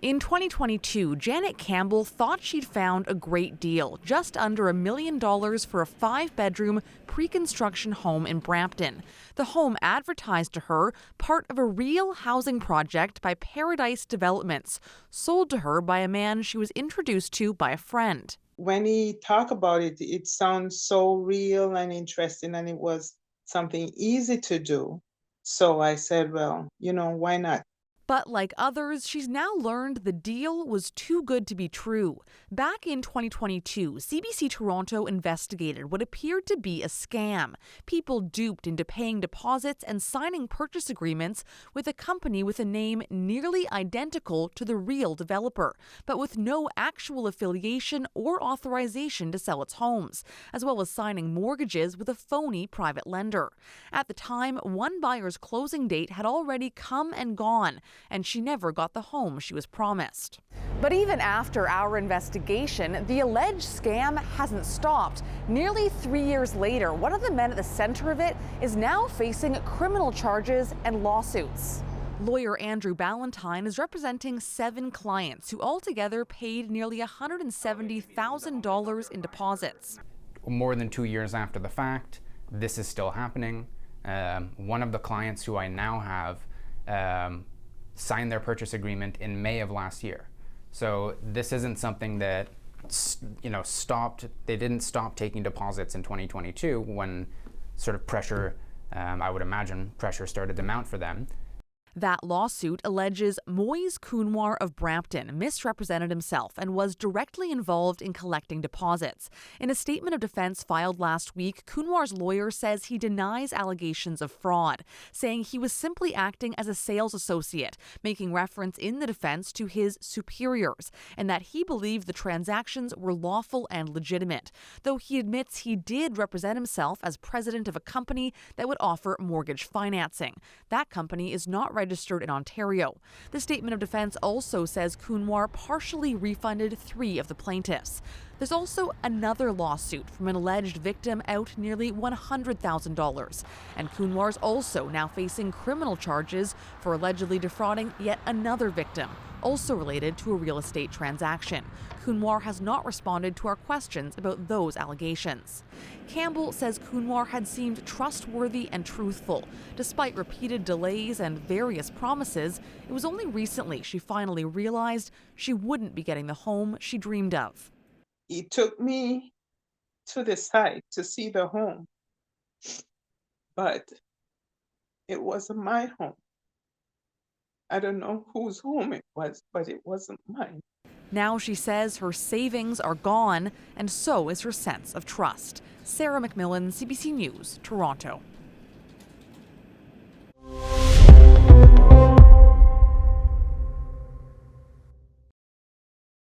In 2022, Janet Campbell thought she'd found a great deal, just under $1 million for a 5-bedroom pre-construction home in Brampton. The home advertised to her, part of a real housing project by Paradise Developments, sold to her by a man she was introduced to by a friend. When he talked about it, it sounds so real and interesting, and it was something easy to do. So I said, well, why not? But like others, she's now learned the deal was too good to be true. Back in 2022, CBC Toronto investigated what appeared to be a scam. People duped into paying deposits and signing purchase agreements with a company with a name nearly identical to the real developer, but with no actual affiliation or authorization to sell its homes, as well as signing mortgages with a phony private lender. At the time, one buyer's closing date had already come and gone, and she never got the home she was promised. But even after our investigation, the alleged scam hasn't stopped. Nearly 3 years later, one of the men at the center of it is now facing criminal charges and lawsuits. Lawyer Andrew Ballantyne is representing 7 clients who altogether paid nearly $170,000 in deposits. More than 2 years after the fact, this is still happening. One of the clients who I now have signed their purchase agreement in May of last year. So this isn't something that stopped. They didn't stop taking deposits in 2022 when sort of pressure, I would imagine, pressure started to mount for them. That lawsuit alleges Moise Counoir of Brampton misrepresented himself and was directly involved in collecting deposits. In a statement of defense filed last week, Counoir's lawyer says he denies allegations of fraud, saying he was simply acting as a sales associate, making reference in the defense to his superiors, and that he believed the transactions were lawful and legitimate, though he admits he did represent himself as president of a company that would offer mortgage financing. That company is not registered in Ontario. The statement of defense also says Counoir partially refunded 3 of the plaintiffs. There's also another lawsuit from an alleged victim out nearly $100,000. And Counoir's also now facing criminal charges for allegedly defrauding yet another victim, also related to a real estate transaction. Counoir has not responded to our questions about those allegations. Campbell says Counoir had seemed trustworthy and truthful. Despite repeated delays and various promises, it was only recently she finally realized she wouldn't be getting the home she dreamed of. He took me to the site to see the home, but it wasn't my home. I don't know whose home it was, but it wasn't mine. Now she says her savings are gone, and so is her sense of trust. Sarah McMillan, CBC News, Toronto.